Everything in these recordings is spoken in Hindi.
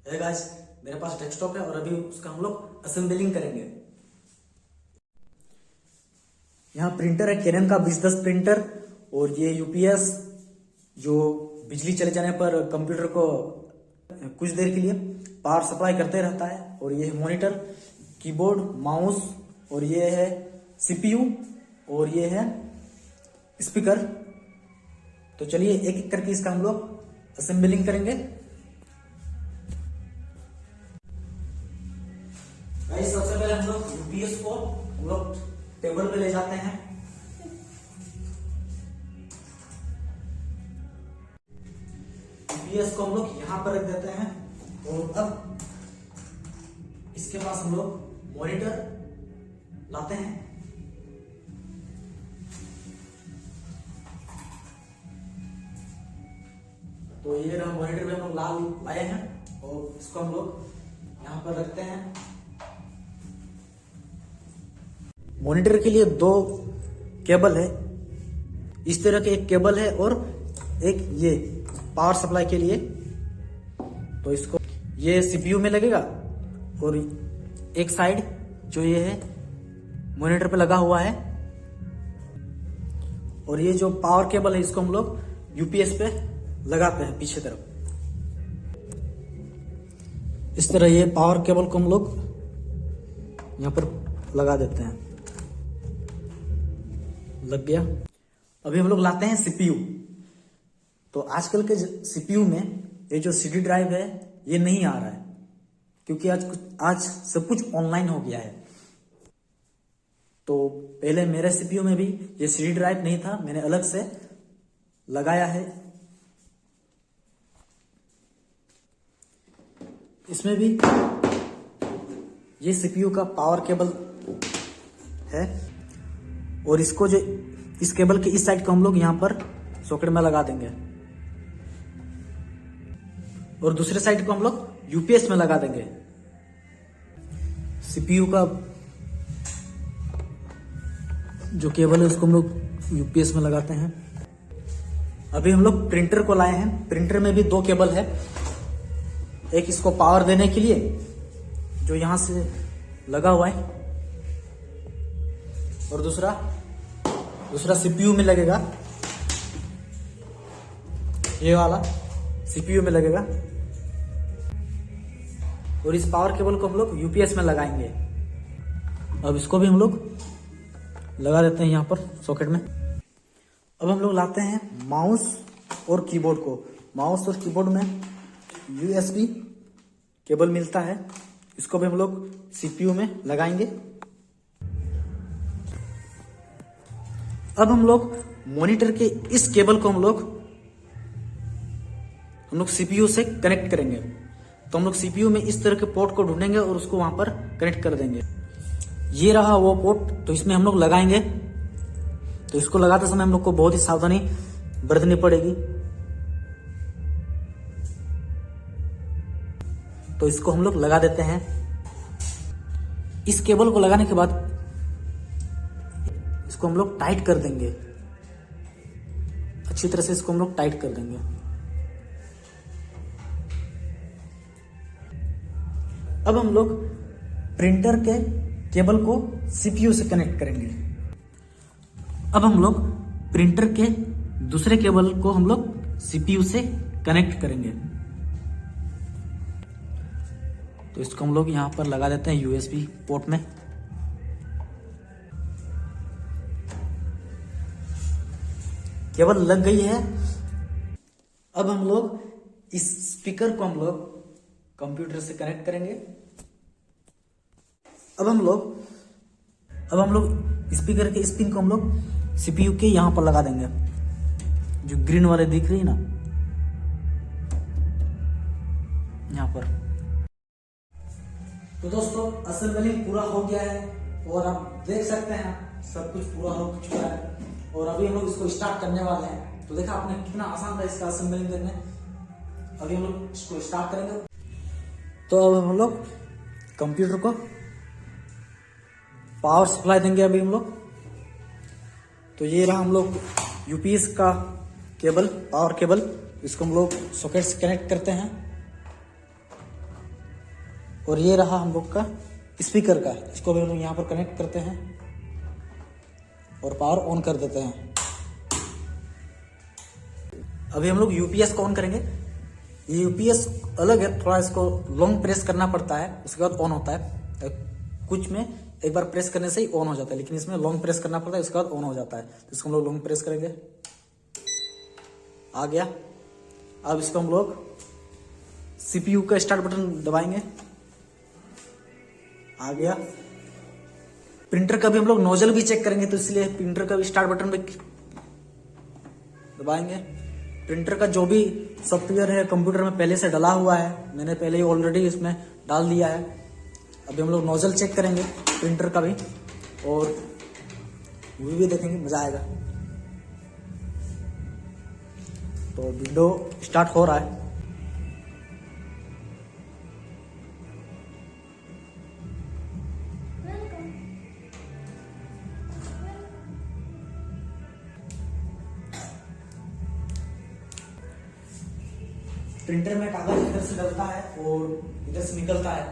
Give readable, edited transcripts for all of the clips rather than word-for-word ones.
है गाइस, मेरे पास डेस्कटॉप है और अभी उसका हम लोग असेंबलिंग करेंगे। यहाँ प्रिंटर है कैनन का 2010 प्रिंटर, और ये यूपीएस जो बिजली चले जाने पर कंप्यूटर को कुछ देर के लिए पावर सप्लाई करते रहता है। और ये है मॉनिटर, कीबोर्ड, माउस, और ये है सीपीयू, और ये है स्पीकर। तो चलिए एक एक करके इसका हम लोग असेंबलिंग करेंगे। गाइस, सबसे पहले हम लोग यूपीएस को हम लोग टेबल पे ले जाते हैं। यूपीएस को हम लोग यहां पर रख देते हैं, और अब इसके पास हम लोग मॉनिटर लाते हैं। तो ये रहा मॉनिटर में हम लोग लाए हैं, और इसको हम लोग यहां पर रखते हैं। मॉनिटर के लिए दो केबल है, इस तरह के एक केबल है और एक ये पावर सप्लाई के लिए। तो इसको ये सीपीयू में लगेगा, और एक साइड जो ये है मॉनिटर पे लगा हुआ है, और ये जो पावर केबल है इसको हम लोग यूपीएस पे लगाते हैं पीछे तरफ। इस तरह ये पावर केबल को हम लोग यहां पर लगा देते हैं। लग गया। अभी हम लोग लाते हैं सीपीयू। तो आजकल के सीपीयू में ये जो सीडी ड्राइव है ये नहीं आ रहा है, क्योंकि आज सब कुछ ऑनलाइन हो गया है। तो पहले मेरे सीपीयू में भी ये सीडी ड्राइव नहीं था, मैंने अलग से लगाया है। इसमें भी ये सीपीयू का पावर केबल है, और इसको जो इस केबल के इस साइड को हम लोग यहां पर सॉकेट में लगा देंगे, और दूसरे साइड को हम लोग यूपीएस में लगा देंगे। सीपीयू का जो केबल है उसको हम लोग यूपीएस में लगाते हैं। अभी हम लोग प्रिंटर को लाए हैं। प्रिंटर में भी दो केबल है, एक इसको पावर देने के लिए जो यहां से लगा हुआ है, और दूसरा सीपीयू में लगेगा। ये वाला सीपीयू में लगेगा, और इस पावर केबल को हम लोग यूपीएस में लगाएंगे। अब इसको भी हम लोग लगा देते हैं यहां पर सॉकेट में। अब हम लोग लाते हैं माउस और कीबोर्ड को। माउस और कीबोर्ड में यूएसबी केबल मिलता है, इसको भी हम लोग सीपीयू में लगाएंगे। अब हम लोग मॉनिटर के इस केबल को हम लोग सीपीयू से कनेक्ट करेंगे। तो हम लोग सीपीयू में इस तरह के पोर्ट को ढूंढेंगे और उसको वहां पर कनेक्ट कर देंगे। ये रहा वो पोर्ट, तो इसमें हम लोग लगाएंगे। तो इसको लगाते समय हम लोग को बहुत ही सावधानी बरतनी पड़ेगी। तो इसको हम लोग लगा देते हैं। इस केबल को लगाने के बाद इसको हम लोग टाइट कर देंगे, अच्छी तरह से इसको हम लोग टाइट कर देंगे। अब हम लोग प्रिंटर के केबल को सीपीयू से कनेक्ट करेंगे। अब हम लोग प्रिंटर के दूसरे केबल को हम लोग सीपीयू से कनेक्ट करेंगे। तो इसको हम लोग यहां पर लगा देते हैं यूएसबी पोर्ट में। केबल लग गई है। अब हम लोग इस स्पीकर को हम लोग कंप्यूटर से कनेक्ट करेंगे। अब हम लोग स्पीकर के इस पिन को हम लोग सीपीयू के यहां पर लगा देंगे, जो ग्रीन वाले दिख रही है ना, यहां पर। तो दोस्तों, असेंबलिंग पूरा हो गया है, और आप देख सकते हैं सब कुछ पूरा हो चुका है। और अभी हम लोग इसको स्टार्ट करने वाले हैं। तो देखा आपने कितना आसान था इसका असेंबलिंग करने। अभी हम लोग इसको स्टार्ट करेंगे। तो अब हम लोग कंप्यूटर को पावर सप्लाई देंगे अभी हम लोग। तो ये रहा हम लोग यूपीएस का केबल, पावर केबल। इसको हम लोग सॉकेट से कनेक्ट करते हैं। और ये रहा हम लोग का स्पीकर का, इसको भी हम लोग यहाँ पर कनेक्ट करते हैं और पावर ऑन कर देते हैं। अभी हम लोग यूपीएस को ऑन करेंगे। ये यूपीएस अलग है थोड़ा, इसको लॉन्ग प्रेस करना पड़ता है, उसके बाद ऑन होता है। कुछ में एक बार प्रेस करने से ही ऑन हो जाता है, लेकिन इसमें लॉन्ग प्रेस करना पड़ता है, उसके बाद ऑन हो जाता है। तो इसको हम लोग लॉन्ग प्रेस करेंगे, आ गया। अब इसको हम लोग सीपीयू का स्टार्ट बटन दबाएंगे, आ गया। प्रिंटर का भी हम लोग नोजल भी चेक करेंगे, तो इसलिए प्रिंटर का भी स्टार्ट बटन भी दबाएंगे। प्रिंटर का जो भी सॉफ्टवेयर है कंप्यूटर में पहले से डला हुआ है, मैंने पहले ही ऑलरेडी इसमें डाल दिया है। अभी हम लोग नोजल चेक करेंगे प्रिंटर का भी, और मूवी भी देखेंगे, मजा आएगा। तो विंडो स्टार्ट हो रहा है। प्रिंटर में कागज इधर से डलता है और इधर से निकलता है।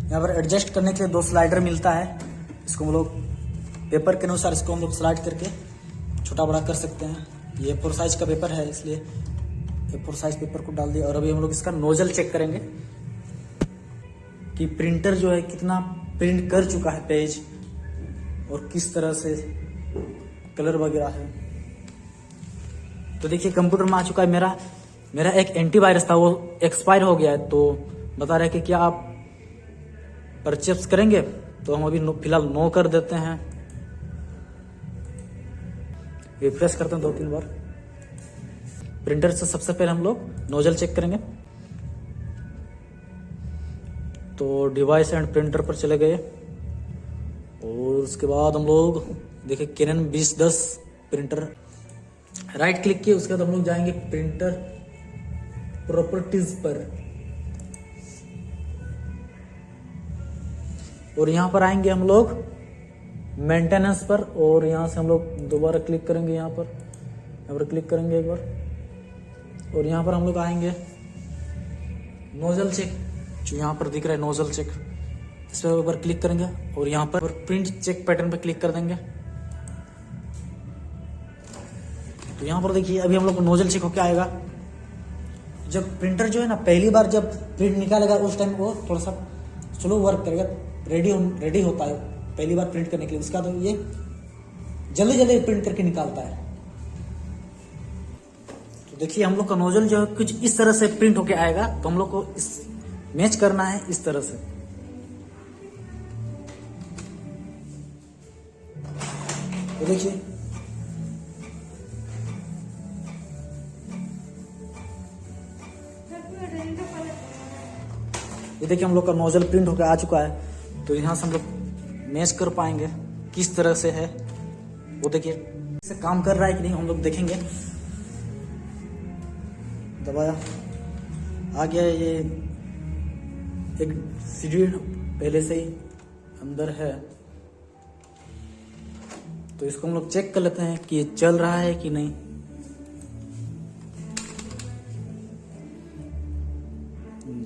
यहाँ पर एडजस्ट करने के लिए 2 स्लाइडर मिलता है, इसको हम लोग पेपर के अनुसार इसको हम लोग स्लाइड करके छोटा बड़ा कर सकते हैं। ये A4 साइज का पेपर है, इसलिए A4 साइज पेपर को डाल दिया। और अभी हम लोग इसका नोजल चेक करेंगे कि प्रिंटर जो है कितना प्रिंट कर चुका है पेज, और किस तरह से कलर वगैरह है। तो देखिए कंप्यूटर में आ चुका है। मेरा एक एंटीवायरस था, वो एक्सपायर हो गया है, तो बता रहे कि क्या आप परचेस करेंगे, तो हम अभी फिलहाल नो कर देते हैं। रिफ्रेश करते हैं 2-3 बार। प्रिंटर से सबसे पहले हम लोग नोजल चेक करेंगे। तो डिवाइस एंड प्रिंटर पर चले गए, और उसके बाद हम लोग देखिए कैनन 2010 प्रिंटर, राइट क्लिक किए। उसके बाद हम लोग जाएंगे प्रिंटर प्रॉपर्टीज पर, और यहां पर आएंगे हम लोग मेंटेनेंस पर, और यहां से हम लोग दोबारा क्लिक करेंगे। यहाँ पर क्लिक करेंगे एक बार, और यहाँ पर हम लोग आएंगे नोजल चेक, जो यहाँ पर दिख रहा है नोजल चेक, इस पर एक बार क्लिक करेंगे, और यहाँ पर प्रिंट चेक पैटर्न पर क्लिक कर देंगे। तो यहाँ पर देखिए अभी हम लोग को नोजल चेक होके आएगा। जब प्रिंटर जो है ना पहली बार जब प्रिंट निकालेगा, उस टाइम वो थोड़ा सा स्लो वर्क करेगा, रेडी होता है पहली बार प्रिंट करने के लिए। उसका तो ये जल्दी जल्दी प्रिंट करके निकालता है। तो देखिए हम लोग का नोजल जो है कुछ इस तरह से प्रिंट होके आएगा, तो हम लोग को इस मैच करना है इस तरह से। तो देखिए ये देखिए हम लोग का नोजल प्रिंट होकर आ चुका है। तो यहाँ से हम लोग मैच कर पाएंगे किस तरह से है वो। देखिए इसे काम कर रहा है कि नहीं हम लोग देखेंगे। दबाया, आ गया। ये एक सीडी पहले से ही अंदर है, तो इसको हम लोग चेक कर लेते हैं कि ये चल रहा है कि नहीं।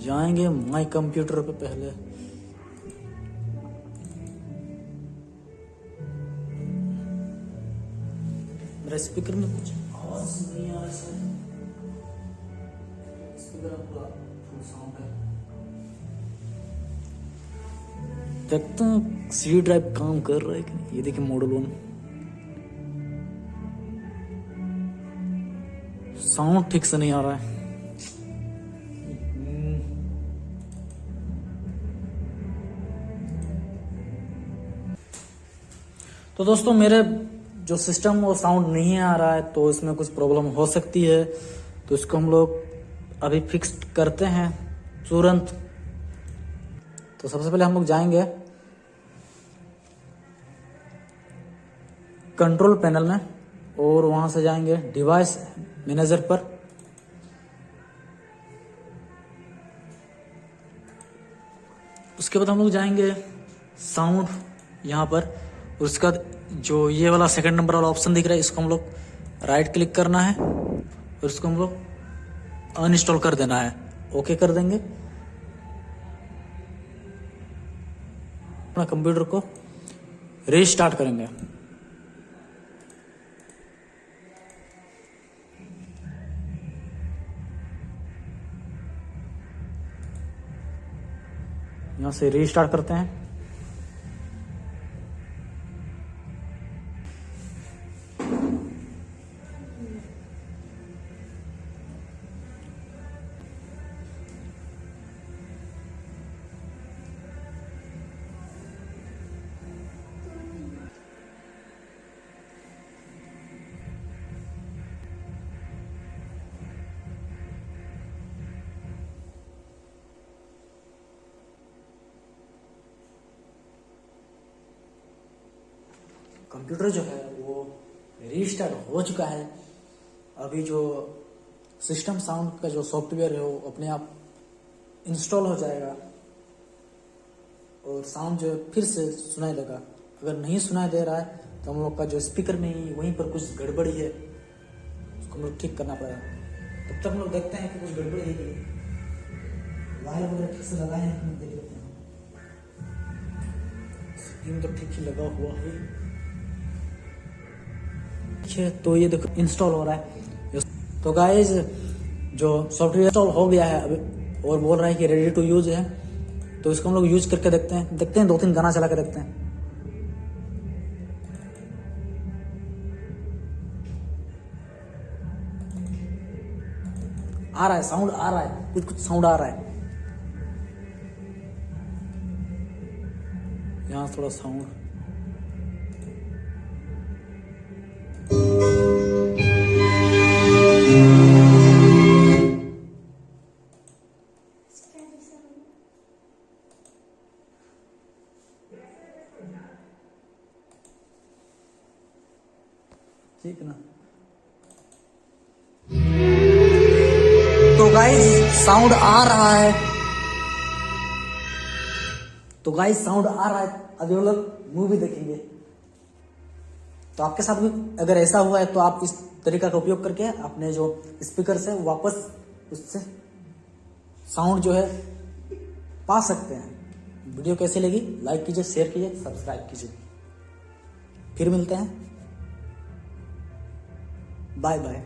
जाएंगे माई कंप्यूटर पे पहले। मेरा स्पीकर में कुछ आवाज नहीं आ रहा है। स्पीकर पूरा फुल साउंड है। देखते हैं सीडी ड्राइव काम कर रहा है कि नहीं। ये देखिए मॉडल 1 साउंड ठीक से नहीं आ रहा है। तो दोस्तों मेरे जो सिस्टम वो साउंड नहीं आ रहा है, तो इसमें कुछ प्रॉब्लम हो सकती है। तो इसको हम लोग अभी फिक्स करते हैं तुरंत। तो सबसे पहले हम लोग जाएंगे कंट्रोल पैनल में, और वहां से जाएंगे डिवाइस मैनेजर पर। उसके बाद हम लोग जाएंगे साउंड यहाँ पर। उसके बाद जो ये वाला सेकंड नंबर वाला ऑप्शन दिख रहा है, इसको हम लोग राइट क्लिक करना है और इसको हम लोग अनइंस्टॉल कर देना है। ओके कर देंगे। अपना कंप्यूटर को रीस्टार्ट करेंगे। यहां से रीस्टार्ट करते हैं। कंप्यूटर जो है वो रीस्टार्ट हो चुका है। अभी जो सिस्टम साउंड का जो सॉफ्टवेयर है वो अपने आप इंस्टॉल हो जाएगा और साउंड जो है फिर से सुनाई देगा। अगर नहीं सुनाई दे रहा है तो हम लोग का जो स्पीकर में ही वहीं पर कुछ गड़बड़ी है, उसको हम लोग ठीक करना पड़ेगा। तब तक हम लोग देखते हैं कि कुछ गड़बड़ी है कि वायर वगैरह ठीक से लगाए हैं कि नहीं, देख लेते हैं। स्क्रीन तो ठीक ही लगा हुआ है। तो ये देखो इंस्टॉल हो रहा है। तो गाइस जो सॉफ्टवेयर इंस्टॉल हो गया है अभी और बोल रहा है कि रेडी टू यूज है, तो इसको हम लोग यूज करके देखते हैं। 2-3 गाना चला के देखते हैं। आ रहा है साउंड, आ रहा है कुछ साउंड आ रहा है। यहाँ थोड़ा साउंड, ठीक ना। तो गाइस साउंड आ रहा है, अभी हम लोग मूवी देखेंगे। तो आपके साथ भी अगर ऐसा हुआ है तो आप इस तरीका का उपयोग करके अपने जो स्पीकर से वापस उससे साउंड जो है पा सकते हैं। वीडियो कैसी लगी लाइक कीजिए, शेयर कीजिए, सब्सक्राइब कीजिए। फिर मिलते हैं, बाय बाय।